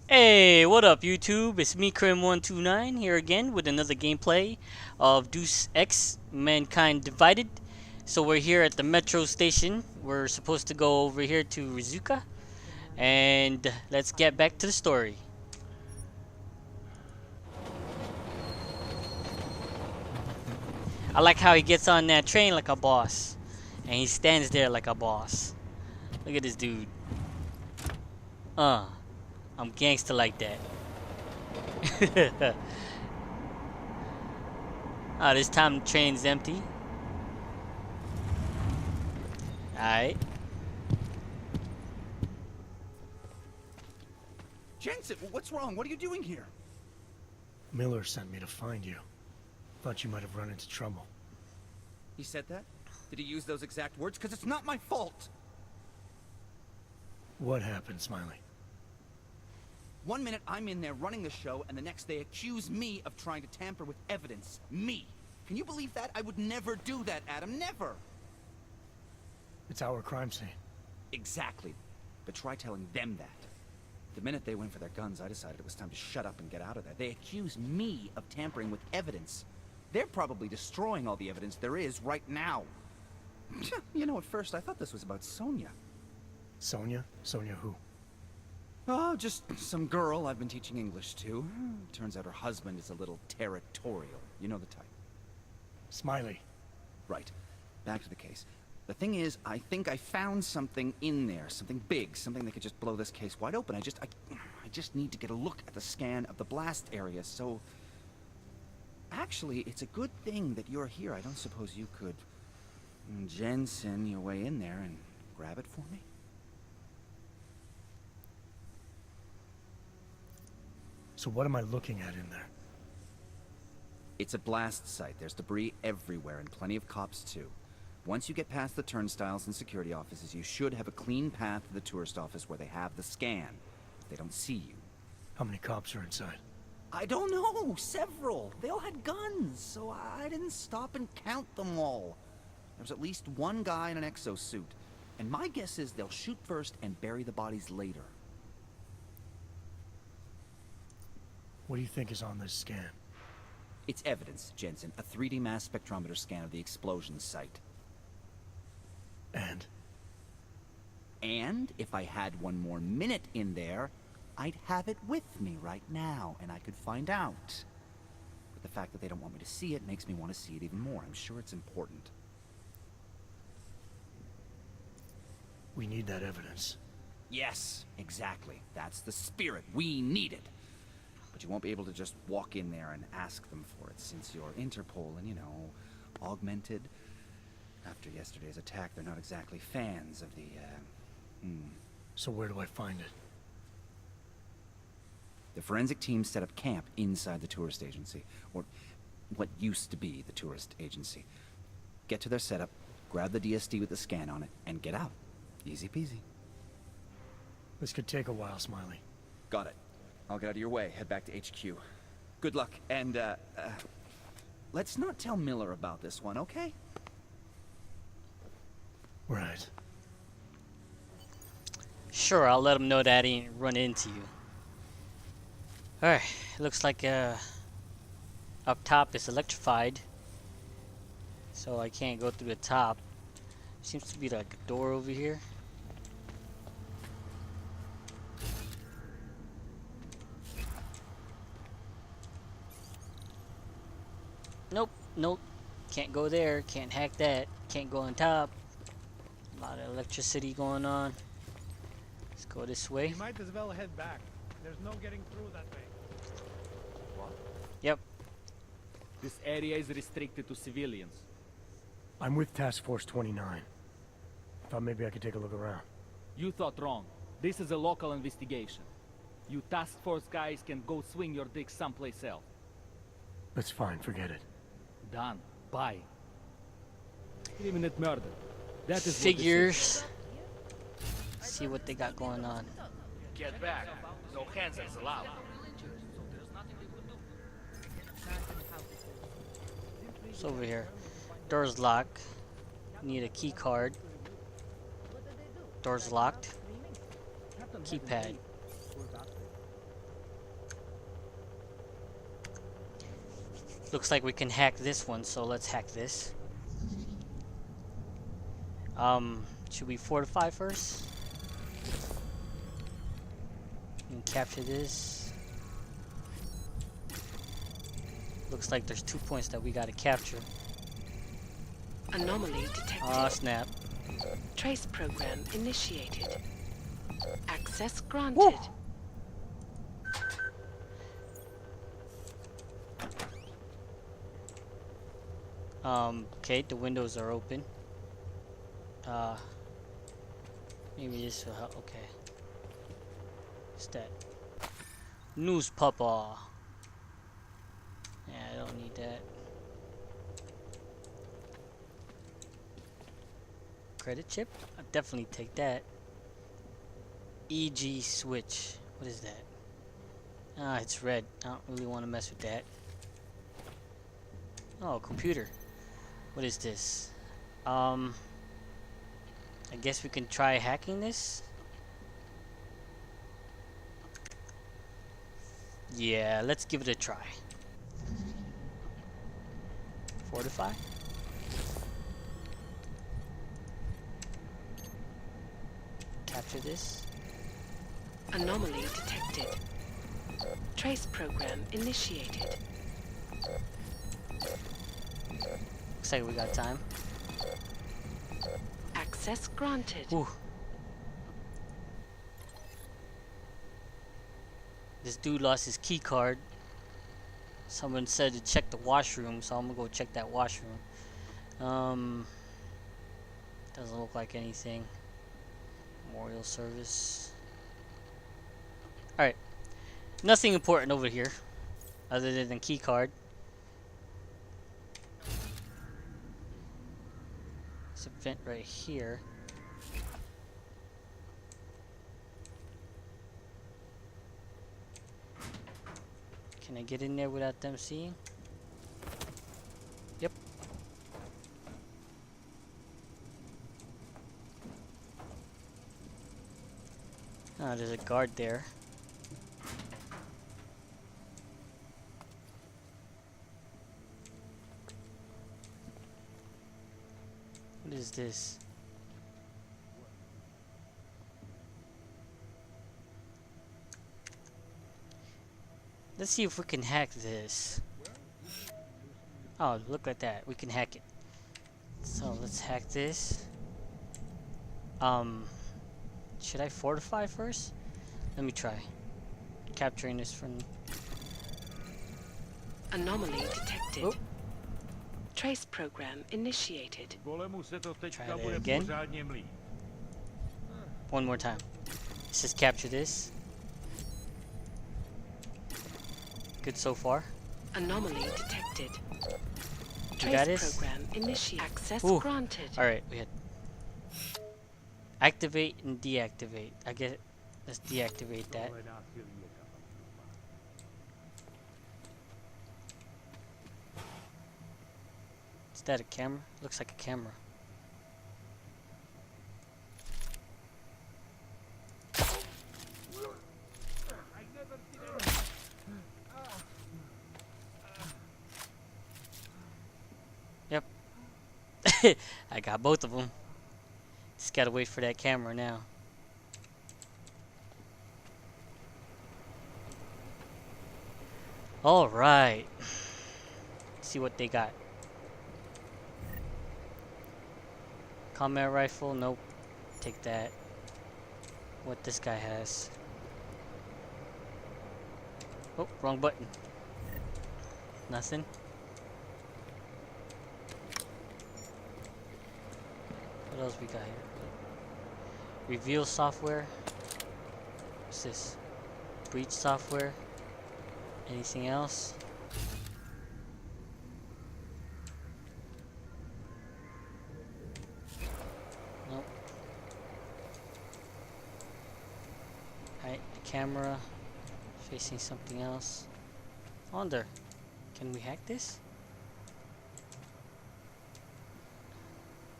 Hey, what up YouTube? It's me, Krim129, here again with another gameplay of Deus Ex Mankind Divided. So we're here at the metro station. We're supposed to go over here to Rizuka. And let's get back to the story. I like how he gets on that train like a boss. And he stands there like a boss. Look at this dude. I'm gangster like that. This time the train's empty. Alright. Jensen, what's wrong? What are you doing here? Miller sent me to find you. Thought you might have run into trouble. He said that? Did he use those exact words? Because it's not my fault! What happened, Smiley? 1 minute I'm in there running the show, and the next they accuse me of trying to tamper with evidence. Me! Can you believe that? I would never do that, Adam. Never! It's our crime scene. Exactly. But try telling them that. The minute they went for their guns, I decided it was time to shut up and get out of there. They accuse me of tampering with evidence. They're probably destroying all the evidence there is right now. You know, at first I thought this was about Sonia. Sonia? Sonia who? Oh, just some girl I've been teaching English to. Turns out her husband is a little territorial. You know the type. Smiley. Right. Back to the case. The thing is, I think I found something in there. Something big. Something that could just blow this case wide open. I just need to get a look at the scan of the blast area, so... Actually, it's a good thing that you're here. I don't suppose you could... Jensen your way in there and grab it for me? So what am I looking at in there? It's a blast site. There's debris everywhere and plenty of cops too. Once you get past the turnstiles and security offices, you should have a clean path to the tourist office where they have the scan. They don't see you. How many cops are inside? I don't know. Several. They all had guns, so I didn't stop and count them all. There's at least one guy in an exosuit. And my guess is they'll shoot first and bury the bodies later. What do you think is on this scan? It's evidence, Jensen. A 3D mass spectrometer scan of the explosion site. And? And if I had one more minute in there, I'd have it with me right now, and I could find out. But the fact that they don't want me to see it makes me want to see it even more. I'm sure it's important. We need that evidence. Yes, exactly. That's the spirit. We need it. But you won't be able to just walk in there and ask them for it, since you're Interpol and, you know, augmented. After yesterday's attack, they're not exactly fans of the, So where do I find it? The forensic team set up camp inside the tourist agency, or what used to be the tourist agency. Get to their setup, grab the DSD with the scan on it, and get out. Easy peasy. This could take a while, Smiley. Got it. I'll get out of your way, head back to HQ. Good luck, and, let's not tell Miller about this one, okay? Right. Sure, I'll let him know that he ain't run into you. Alright, looks like up top is electrified. So I can't go through the top. Seems to be like a door over here. Nope, nope. Can't go there, can't hack that, can't go on top. A lot of electricity going on. Let's go this way. You might as well head back. There's no getting through that way. What? Yep. This area is restricted to civilians. I'm with Task Force 29. Thought maybe I could take a look around. You thought wrong. This is a local investigation. You task force guys can go swing your dick someplace else. That's fine, forget it. Done. Bye. Criminal murder. That is what this is. Figures. See what they got going on. Get back. No hands allowed. It's over here. Door's locked. Need a key card. Door's locked. Keypad. Looks like we can hack this one, so let's hack this. Should we fortify first? And capture this. Looks like there's 2 points that we gotta capture. Anomaly detected. Ah, snap. Trace program initiated. Access granted. Woo! Okay, the windows are open. Maybe this will help. Okay. What's that? News papa. Yeah, I don't need that. Credit chip? I'll definitely take that. EG switch. What is that? Ah, it's red. I don't really want to mess with that. Oh, computer. What is this? I guess we can try hacking this. Yeah, let's give it a try. Fortify. Capture this. Anomaly detected. Trace program initiated. Looks like we got time. Access granted. Whew. This dude lost his key card. Someone said to check the washroom, so I'm gonna go check that washroom. Doesn't look like anything. Memorial service. Alright. Nothing important over here. Other than the key card. There's a vent right here. Can I get in there without them seeing? Yep. Oh, there's a guard there. What is this? Let's see if we can hack this. Oh, look at that. We can hack it. So let's hack this. Should I fortify first? Let me try. Capturing this from... Anomaly detected. Oh. Trace program initiated. Try that again. One more time. Let's just capture this. Good so far. Anomaly detected. You got Trace this? program initiated. Access Ooh. granted. Alright, we had... Activate and deactivate. I guess... Let's deactivate that. Is that a camera? Looks like a camera. Yep. I got both of them. Just gotta wait for that camera now. Alright. See what they got. Combat rifle, nope. Take that. What this guy has. Oh, wrong button. Nothing. What else we got here? Reveal software. What's this? Breach software. Anything else? Nope. Alright, the camera facing something else. Wonder, can we hack this?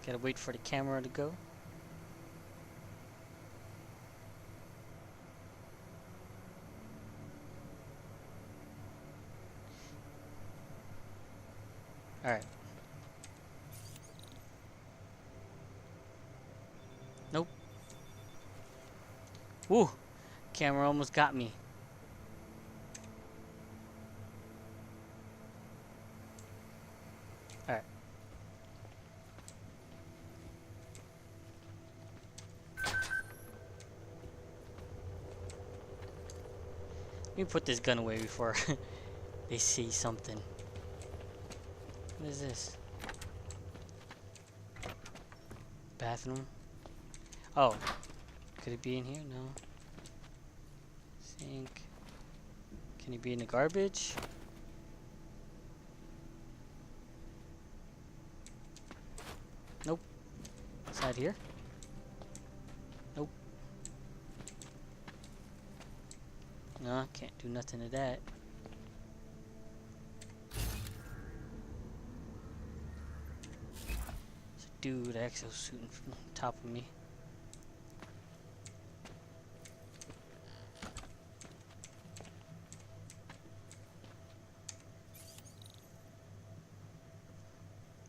Gotta wait for the camera to go. Alright. Nope. Woo! Camera almost got me. Alright. Let me put this gun away before they see something. What is this? Bathroom? Oh. Could it be in here? No. Sink. Can it be in the garbage? Nope. Inside here? Nope. No, can't do nothing to that. There's a dude exosuit on top of me.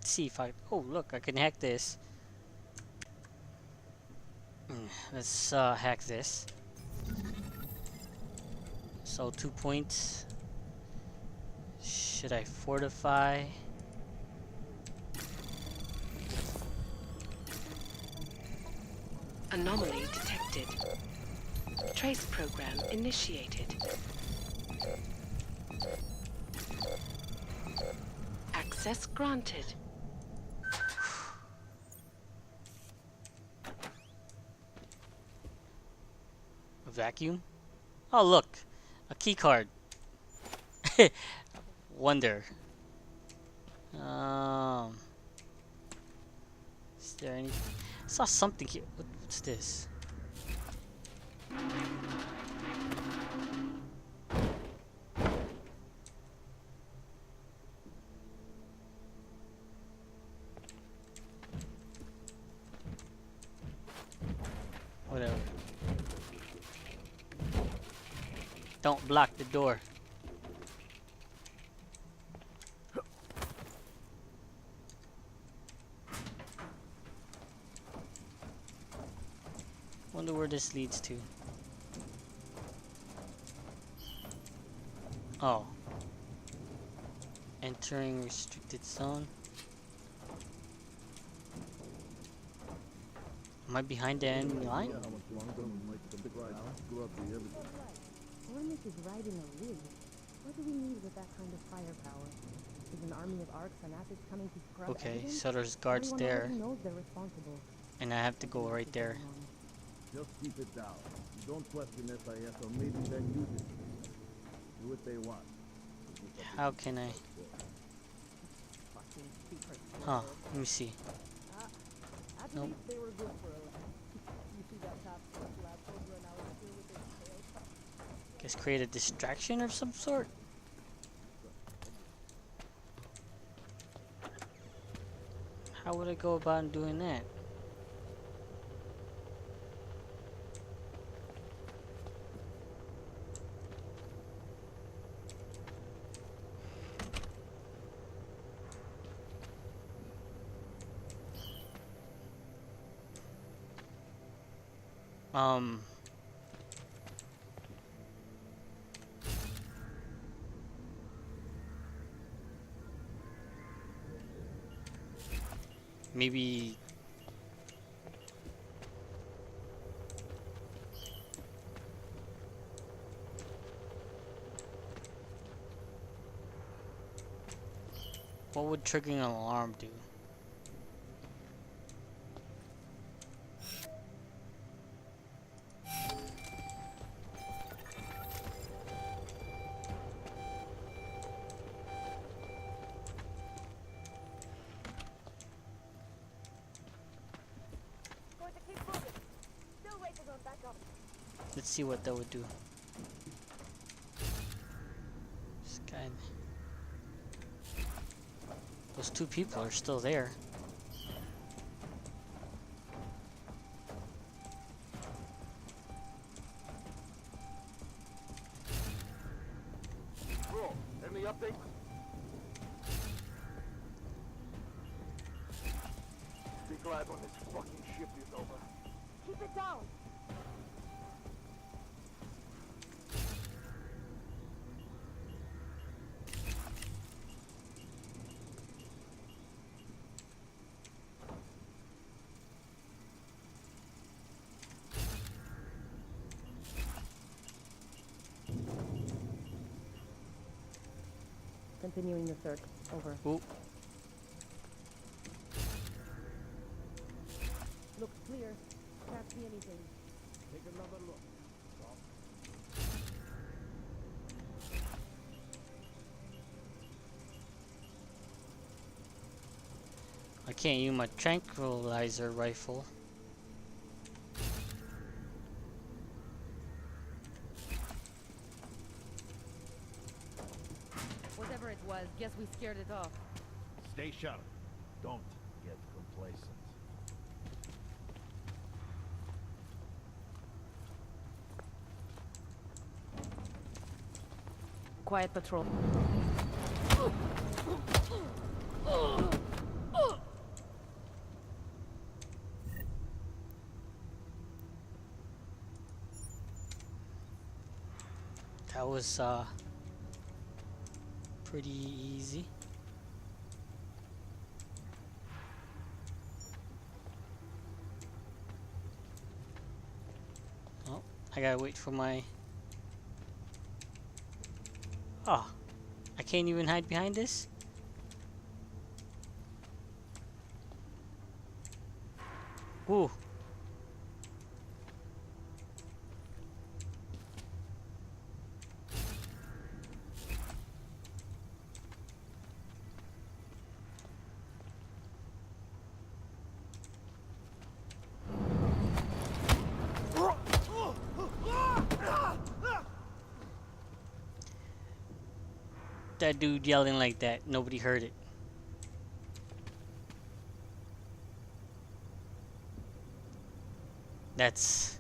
See if I, oh look, I can hack this. Let's hack this. So 2 points. Should I fortify? Anomaly detected. Trace program initiated. Access granted. A vacuum? Oh look, a key card. Wonder. Is there any? I saw something here. What's this? Whatever. Don't block the door. Wonder where this leads to. Oh. Entering restricted zone. Am I behind the enemy line? Hornet is riding a rig. What do we need with that kind of firepower? Is an army of arcs fanatics coming to scrub Okay, evidence? so there's guards Everyone there, already knows they're responsible. and I have to go right there. Just keep it down. Don't question SIS or maybe then use it. Do what they want. How can I? Huh, let me see. At Nope. least they were good for a while. You see that top lab soldier analysis here with his tail? Guess create a distraction of some sort? How would I go about doing that? Maybe what would triggering an alarm do? Going to keep moving. Still waiting on backup. Let's see what that would do. This guy. Those two people are still there. Bro, any update? glad when this fucking shift is over. Keep it down! Continuing the search. Over. Ooh. Looks clear. Can't see anything. Take another look. I can't use my tranquilizer rifle. Whatever it was, guess we scared it off. Stay sharp. Don't get complacent. Quiet patrol. That was pretty easy. Oh, I gotta wait for my... Oh, I can't even hide behind this? Ooh. That dude yelling like that, nobody heard it. That's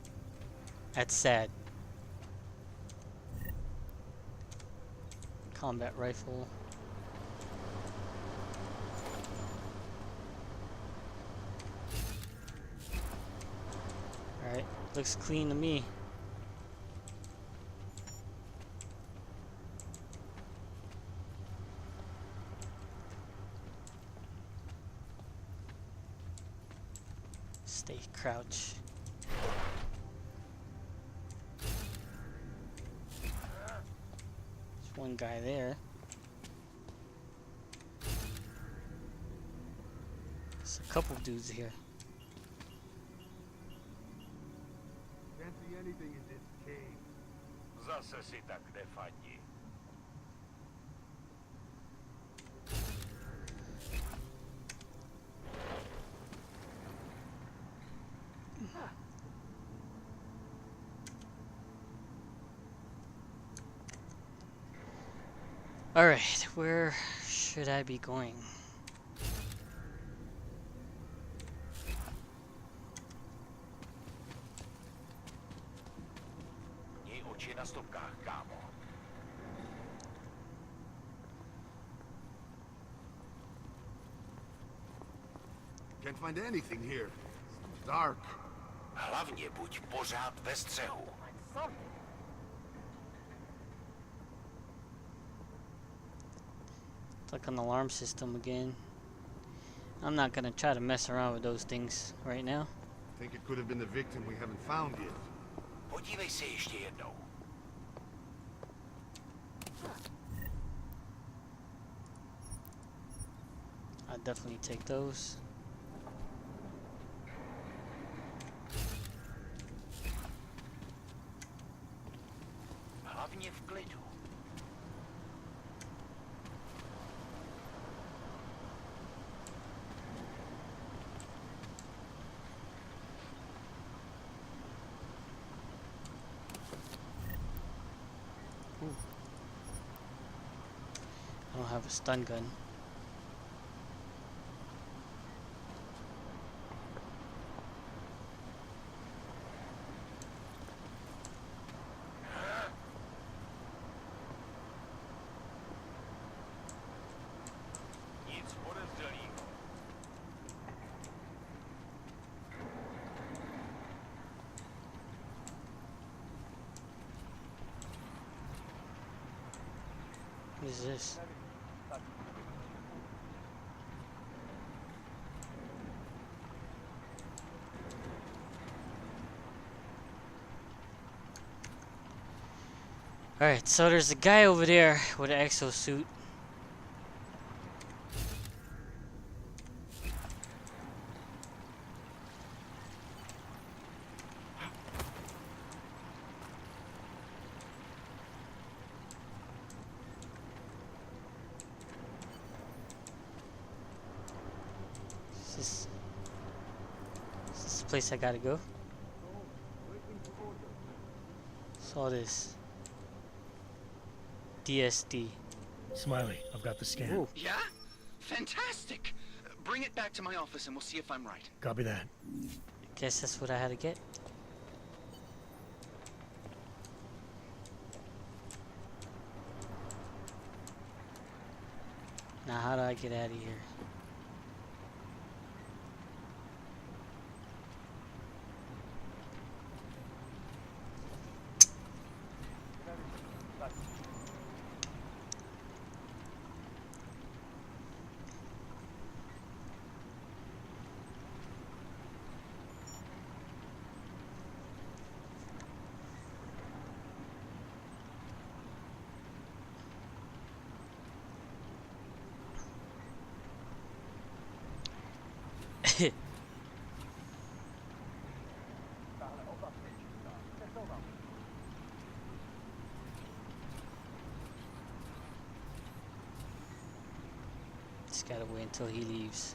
sad. Combat rifle. Alright, looks clean to me. Stay crouch. There's one guy there. There's a couple dudes here. Can't see anything in this cave. Zase si tak nefandí. Alright, where should I be going? Měj oči na stopkách, kámo. Can't find anything here. It's dark. Hlavně buď pořád ve střehu. It's like an alarm system again. I'm not gonna try to mess around with those things right now. Think it could have been the victim we haven't found yet. Podívej se ještě jednou. I'll definitely take those. Hlavně v klidu. I don't have a stun gun. Nic podezřelého. is this? Alright, so there's a guy over there with an exosuit. Is this the place I gotta go? Saw this. DSD. Smiley, I've got the scan. Ooh. Yeah? Fantastic! Bring it back to my office and we'll see if I'm right. Copy that. Guess that's what I had to get. Now how do I get out of here? Just gotta wait until he leaves.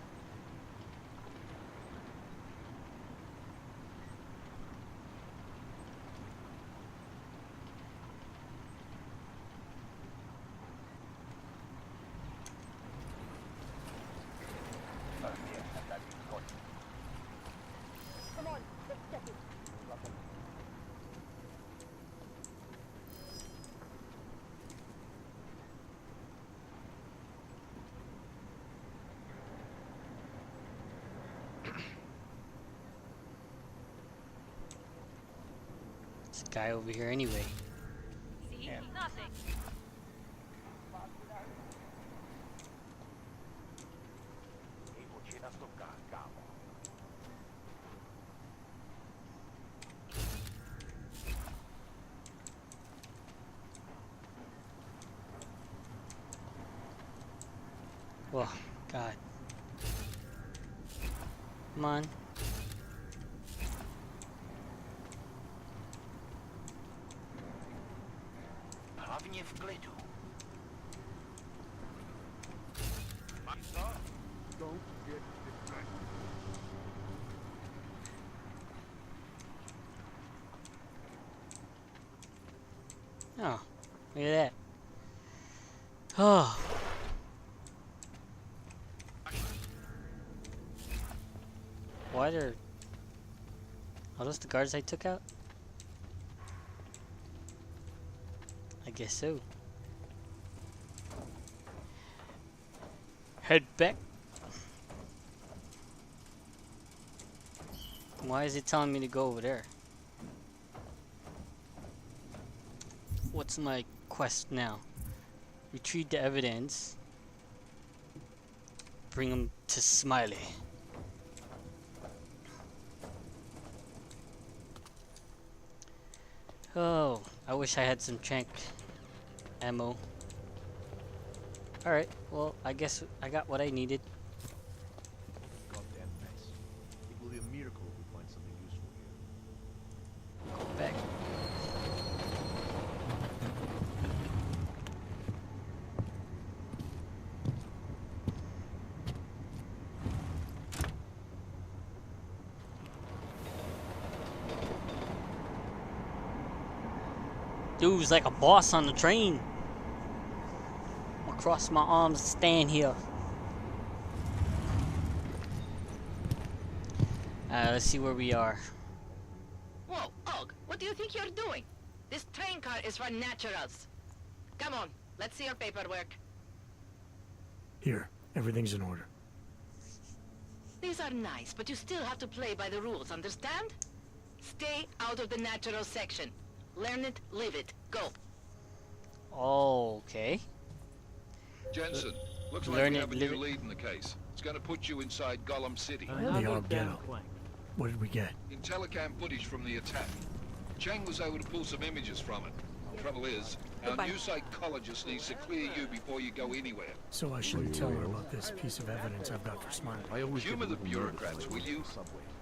There's a guy over here anyway. See? Nothing. Měj oči na stopkách, kámo. Oh, God. Come on. Hlavně v klidu. Máš to? Don't get distracted. Oh, look at that. Oh. Why are those the guards I took out? I guess so. Head back. Why is it telling me to go over there? What's my quest now? Retrieve the evidence. Bring him to Smiley. Oh, I wish I had some trank ammo. Alright, well, I guess I got what I needed. Goddamn mess. It will be a miracle if we find something useful here. Go back. Dude's like a boss on the train. I'm gonna cross my arms and stand here. Let's see where we are. Whoa, Og, what do you think you're doing? This train car is for naturals. Come on, let's see your paperwork. Here, everything's in order. These are nice, but you still have to play by the rules, understand? Stay out of the natural section. Learn it, live it, go. Okay. Jensen, looks like Learn we it, have a live new it. lead in the case. It's gonna put you inside Gollum City. The Ark Ghetto. What did we get? In telecam footage from the attack. Chang was able to pull some images from it. Trouble is, our new psychologist needs to clear you before you go anywhere. So I shouldn't tell her about this piece of evidence I've got for Smiley. Humor the bureaucrats, will you?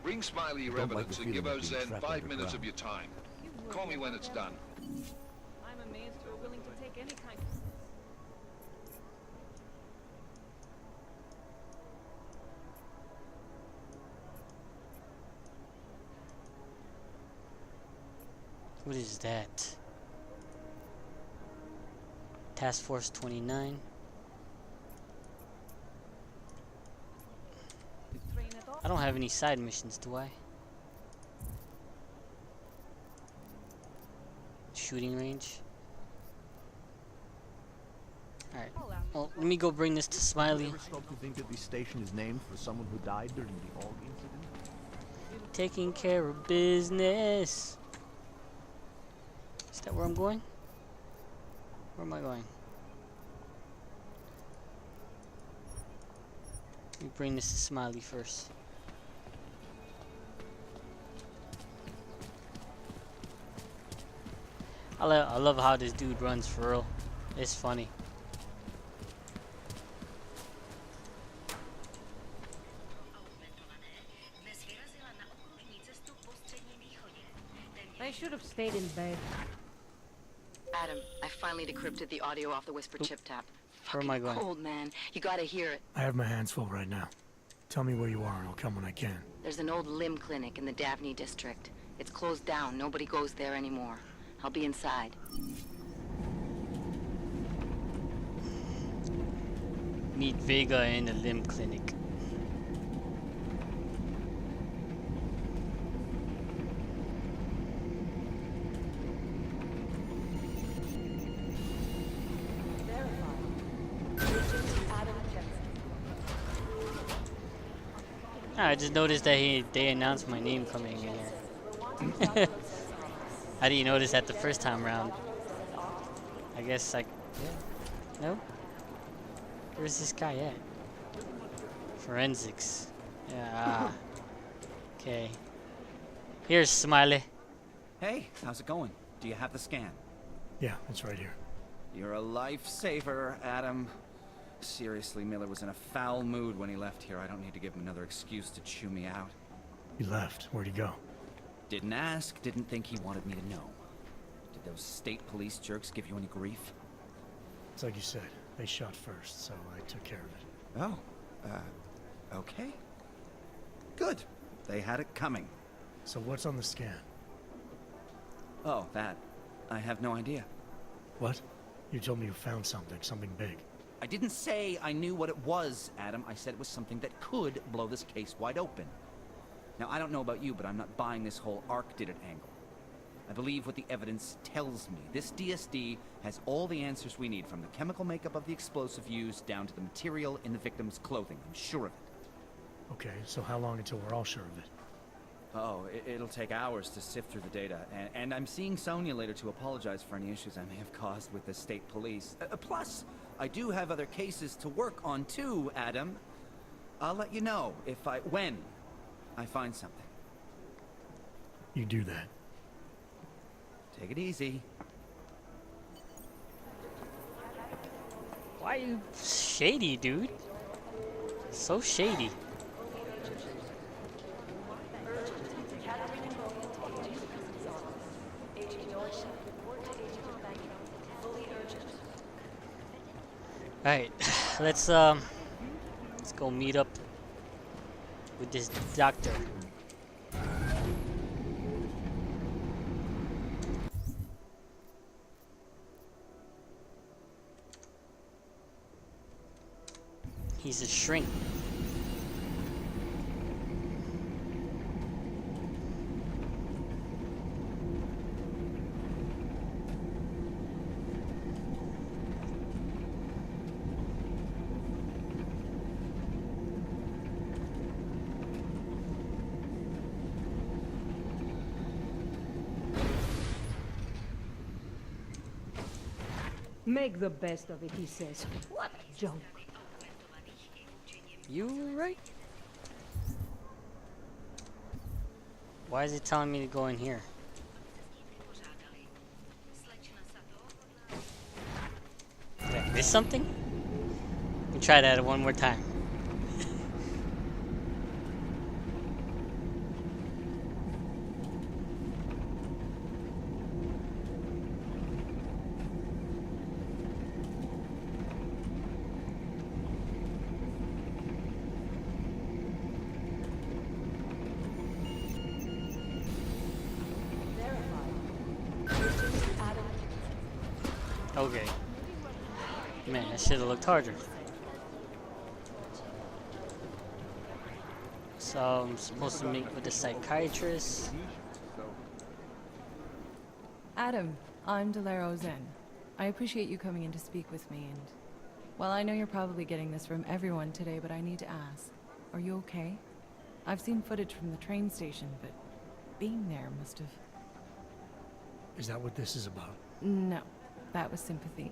Bring Smiley your evidence and give Ozan 5 minutes of your time. Call me when it's done. I'm amazed you're willing to take any kind of... What is that? Task Force 29. I don't have any side missions, do I? Shooting range. Alright. Well, let me go bring this to Smiley. Ever stop to think that this station is named for someone who died during the AUG incident? Taking care of business. Is that where I'm going? Where am I going? Let me bring this to Smiley first. I love how this dude runs for real. It's funny. I should have stayed in bed. Adam, I finally decrypted the audio off the whisper chip tap. Where am I going? Cold, man. You gotta hear it. I have my hands full right now. Tell me where you are and I'll come when I can. There's an old limb clinic in the Daphne district. It's closed down. Nobody goes there anymore. I'll be inside. Meet Vega in the limb clinic. I just noticed that they announced my name coming in here. I didn't notice that the first time round. I guess like, yeah. No? Where's this guy at? Forensics. Yeah. Okay. Here's Smiley. Hey, how's it going? Do you have the scan? Yeah, it's right here. You're a lifesaver, Adam. Seriously, Miller was in a foul mood when he left here. I don't need to give him another excuse to chew me out. He left. Where'd he go? Didn't ask, didn't think he wanted me to know. Did those state police jerks give you any grief? It's like you said. They shot first, so I took care of it. Oh, okay. Good. They had it coming. So what's on the scan? Oh, that. I have no idea. What? You told me you found something big. I didn't say I knew what it was, Adam. I said it was something that could blow this case wide open. Now, I don't know about you, but I'm not buying this whole Ark did it angle. I believe what the evidence tells me. This DSD has all the answers we need, from the chemical makeup of the explosive used down to the material in the victim's clothing. I'm sure of it. Okay, so how long until we're all sure of it? Oh, it'll take hours to sift through the data. And I'm seeing Sonia later to apologize for any issues I may have caused with the state police. Plus, I do have other cases to work on too, Adam. I'll let you know when I find something. You do that. Take it easy. Why are you shady, dude? So shady. Alright, let's go meet up with this doctor. He's a shrink. Make the best of it, he says. What joke. You were right. Why is it telling me to go in here? Did I miss something? Let me try that one more time. Okay. Man, I should have looked harder. So I'm supposed to meet with the psychiatrist. Adam, I'm Delaro Zen. I appreciate you coming in to speak with me, and well, I know you're probably getting this from everyone today, but I need to ask, are you okay? I've seen footage from the train station, but being there must have... Is that what this is about? No, that was sympathy.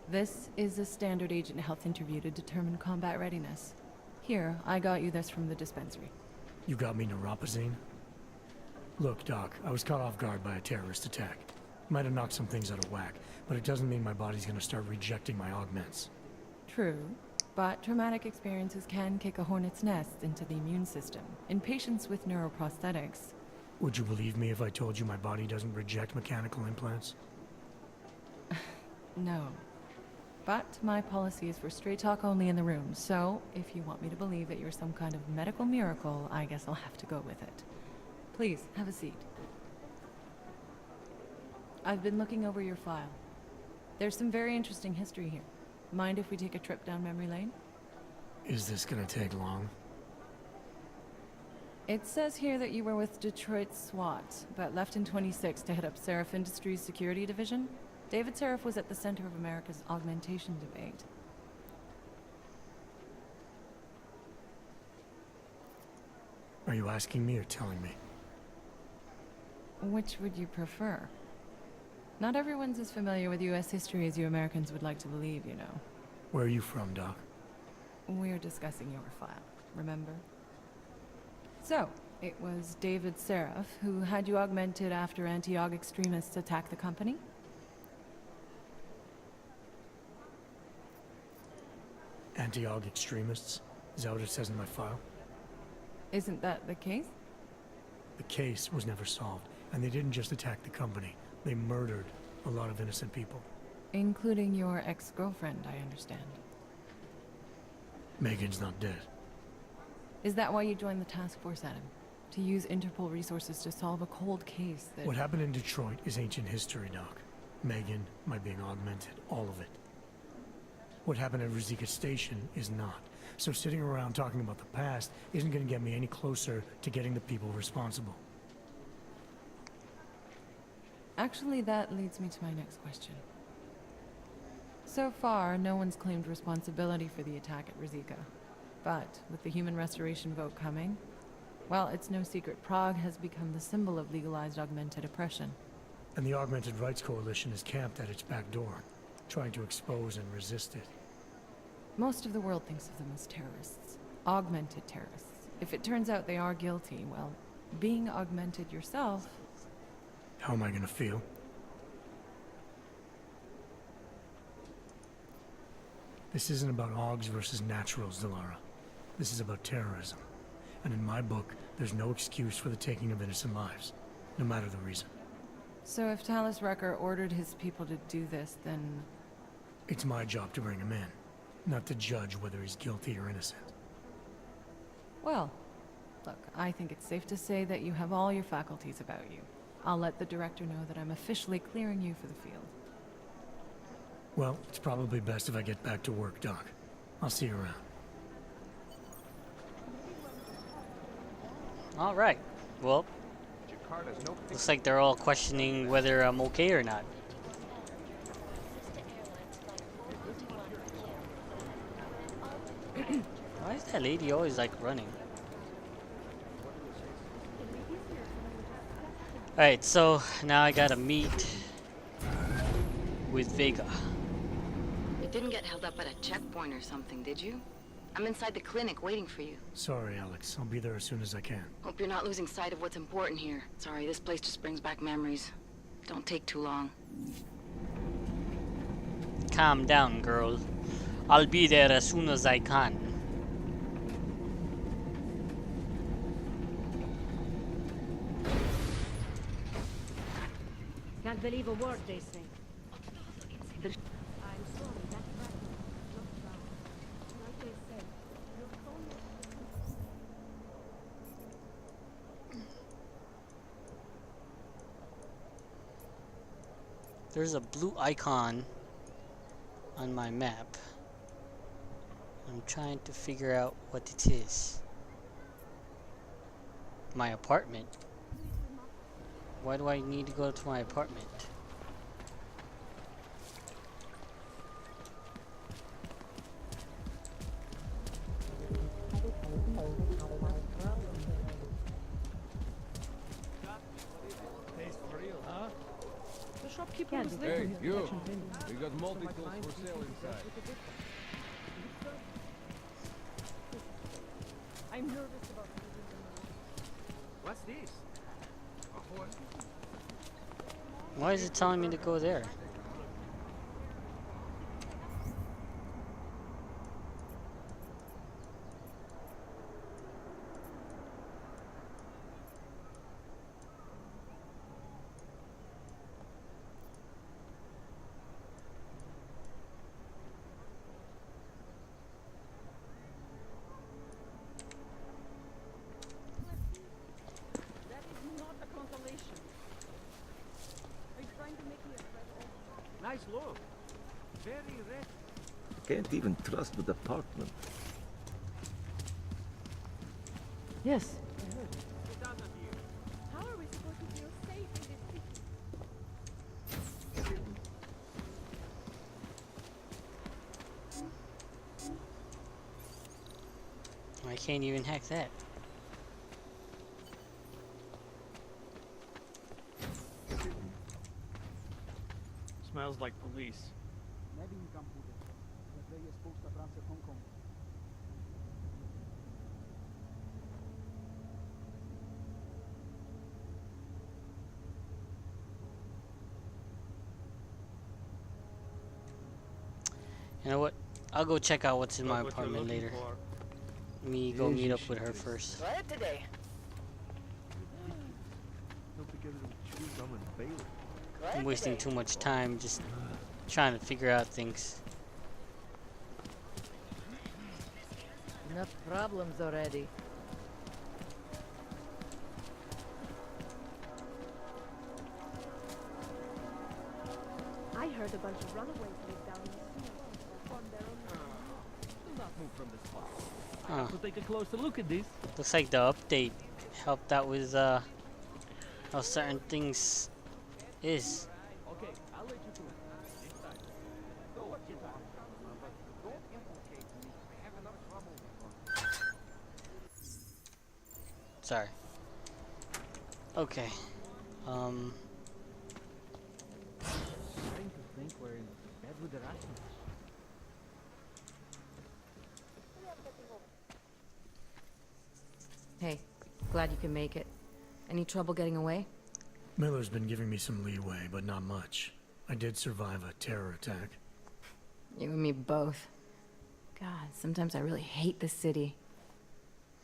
This is a standard agent health interview to determine combat readiness. Here, I got you this from the dispensary. You got me neuropazine? Look, Doc, I was caught off guard by a terrorist attack. Might have knocked some things out of whack, but it doesn't mean my body's gonna start rejecting my augments. True, but traumatic experiences can kick a hornet's nest into the immune system. In patients with neuroprosthetics... Would you believe me if I told you my body doesn't reject mechanical implants? No. But my policy is for straight talk only in the room, so if you want me to believe that you're some kind of medical miracle, I guess I'll have to go with it. Please, have a seat. I've been looking over your file. There's some very interesting history here. Mind if we take a trip down memory lane? Is this gonna take long? It says here that you were with Detroit SWAT, but left in 26 to head up Seraph Industries' security division. David Seraph was at the center of America's augmentation debate. Are you asking me or telling me? Which would you prefer? Not everyone's as familiar with U.S. history as you Americans would like to believe, you know. Where are you from, Doc? We're discussing your file, remember? So, it was David Seraph who had you augmented after anti-aug extremists attacked the company? Anti-aug extremists? Is that what it says in my file? Isn't that the case? The case was never solved, and they didn't just attack the company. They murdered a lot of innocent people. Including your ex-girlfriend, I understand. Megan's not dead. Is that why you joined the task force, Adam? To use Interpol resources to solve a cold case that... What happened in Detroit is ancient history, Doc. Megan, my being augmented, all of it. What happened at Rosika Station is not. So sitting around talking about the past isn't going to get me any closer to getting the people responsible. Actually, that leads me to my next question. So far, no one's claimed responsibility for the attack at Rosika. But with the human restoration vote coming, well, it's no secret Prague has become the symbol of legalized augmented oppression. And the Augmented Rights Coalition is camped at its back door, trying to expose and resist it. Most of the world thinks of them as terrorists. Augmented terrorists. If it turns out they are guilty, well, being augmented yourself... How am I gonna feel? This isn't about Augs versus naturals, Delara. This is about terrorism. And in my book, there's no excuse for the taking of innocent lives, no matter the reason. So if Talus Recker ordered his people to do this, then... It's my job to bring him in, not to judge whether he's guilty or innocent. Well, look, I think it's safe to say that you have all your faculties about you. I'll let the director know that I'm officially clearing you for the field. Well, it's probably best if I get back to work, Doc. I'll see you around. Alright. Well, looks like they're all questioning whether I'm okay or not. Why is that lady always like running? Alright, so now I gotta meet with Vega. Didn't get held up at a checkpoint or something, did you? I'm inside the clinic waiting for you. Sorry, Alex. I'll be there as soon as I can. Hope you're not losing sight of what's important here. Sorry, this place just brings back memories. Don't take too long. Calm down, girl. I'll be there as soon as I can. Can't believe a word they say. I'm sorry, that's right. Look, like they said, your phone... There's a blue icon on my map. I'm trying to figure out what it is. My apartment. Why do I need to go to my apartment? Tastes real, huh? The shopkeeper was there. Hey, you! We got multi-tools for sale inside. I'm nervous about What's this? Why is it telling me to go there? that is not a consolation. Are you trying to make me a threat? Nice look. Very red. Can't even trust the department. Yes. How are we supposed to feel safe in this city? I can't even hack that. Smells like police. You know what? I'll go check out what's in my Got what you're apartment looking later. for. Let me go meet up with her first. What today? I'm wasting too much time just trying to figure out things. Enough problems already. I heard a bunch of runaways live down in the sewer. Form their own... Do not move from the spot. Huh. Have to take a closer look at this. Looks like the update helped out with how certain things is. Okay, I'll let you through. Inside. Go watch your back. Sorry. Okay. Starting to think we're in bed with the Russians. Hey, glad you can make it. Any trouble getting away? Miller's been giving me some leeway, but not much. I did survive a terror attack. You and me both. God, sometimes I really hate this city.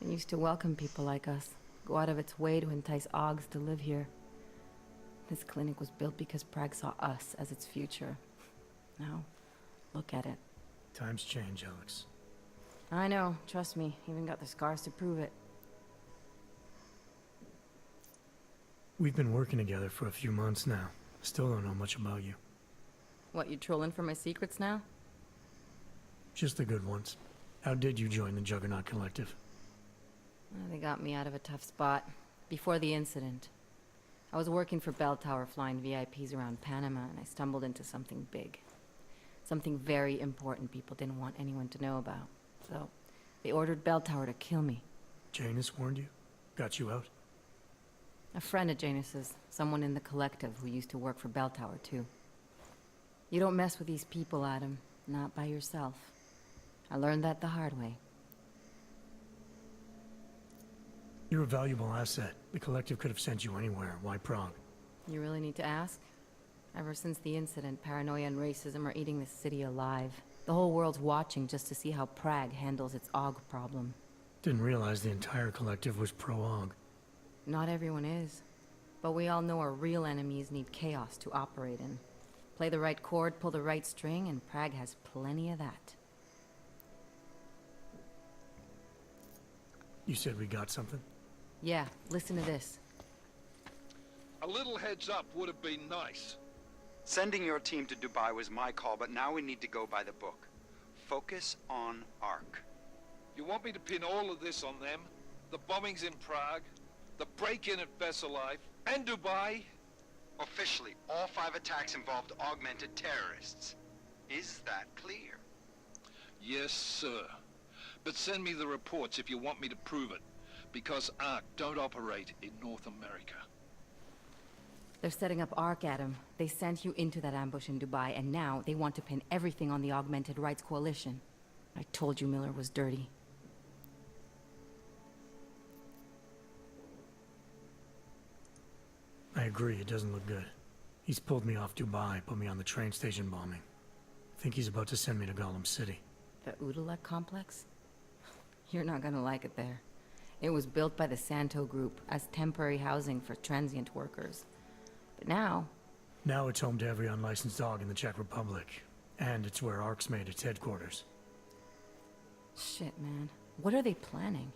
It used to welcome people like us, go out of its way to entice Augs to live here. This clinic was built because Prague saw us as its future. Now, look at it. Times change, Alex. I know, trust me, even got the scars to prove it. We've been working together for a few months now. Still don't know much about you. What, you trolling for my secrets now? Just the good ones. How did you join the Juggernaut Collective? Well, they got me out of a tough spot. Before the incident. I was working for Bell Tower flying VIPs around Panama, and I stumbled into something big. Something very important people didn't want anyone to know about. So, they ordered Bell Tower to kill me. Janus warned you? Got you out? A friend of Janus's, someone in the collective who used to work for Bell Tower too. You don't mess with these people, Adam. not by yourself. I learned that the hard way. You're a valuable asset. The Collective could have sent you anywhere. Why Prague? You really need to ask? Ever since the incident, paranoia and racism are eating this city alive. The whole world's watching just to see how Prague handles its AUG problem. Didn't realize the entire Collective was pro-AUG. Not everyone is. But we all know our real enemies need chaos to operate in. Play the right chord, pull the right string, and Prague has plenty of that. You said we got something? Yeah, listen to this. A little heads up would have been nice. Sending your team to Dubai was my call, but now we need to go by the book. Focus on ARC. You want me to pin all of this on them? The bombings in Prague, the break-in at Life, and Dubai? Officially, all 5 attacks involved augmented terrorists. Is that clear? Yes, sir. But send me the reports if you want me to prove it, because ARC don't operate in North America. They're setting up ARC, Adam. They sent you into that ambush in Dubai, and now they want to pin everything on the Augmented Rights Coalition. I told you Miller was dirty. I agree, it doesn't look good. He's pulled me off Dubai, put me on the train station bombing. Think he's about to send me to Gollum City. The Udalek complex? You're not gonna like it there. It was built by the Santo Group as temporary housing for transient workers. But now... Now it's home to every unlicensed dog in the Czech Republic. And it's where ARC's made its headquarters. Shit, man. What are they planning?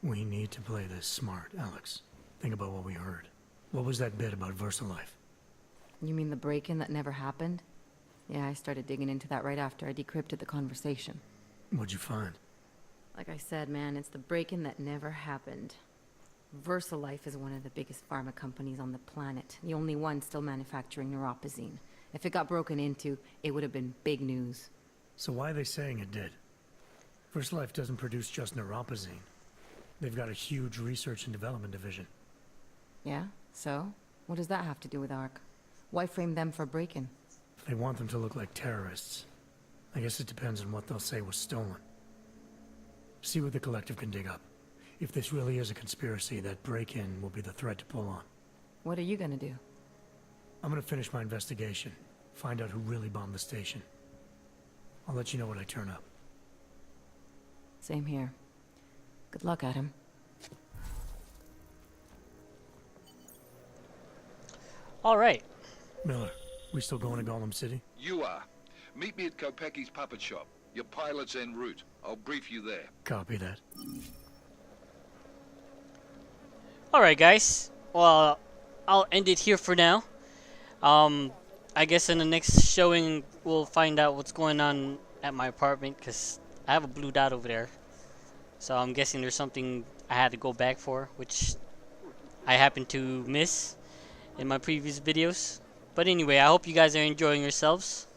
We need to play this smart, Alex. Think about what we heard. What was that bit about VersaLife? You mean the break-in that never happened? Yeah, I started digging into that right after I decrypted the conversation. What'd you find? Like I said, man, it's the break-in that never happened. VersaLife is one of the biggest pharma companies on the planet. The only one still manufacturing neuropozyne. If it got broken into, it would have been big news. So why are they saying it did? VersaLife doesn't produce just neuropozyne. They've got a huge research and development division. Yeah? So? What does that have to do with ARC? Why frame them for break-in? They want them to look like terrorists. I guess it depends on what they'll say was stolen. See what the Collective can dig up. If this really is a conspiracy, that break-in will be the thread to pull on. What are you gonna do? I'm gonna finish my investigation. Find out who really bombed the station. I'll let you know when I turn up. Same here. Good luck, Adam. Alright. Miller, we still going to Gollum City? You are. Meet me at Kopecki's puppet shop. Your pilot's en route. I'll brief you there. Copy that. Alright, guys. Well, I'll end it here for now. I guess in the next showing, we'll find out what's going on at my apartment, because I have a blue dot over there. So I'm guessing there's something I had to go back for, which I happened to miss in my previous videos. But anyway, I hope you guys are enjoying yourselves.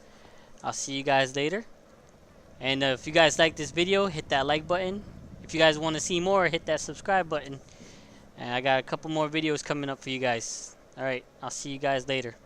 I'll see you guys later. And if you guys like this video, hit that like button. If you guys want to see more, hit that subscribe button. And I got a couple more videos coming up for you guys. Alright, I'll see you guys later.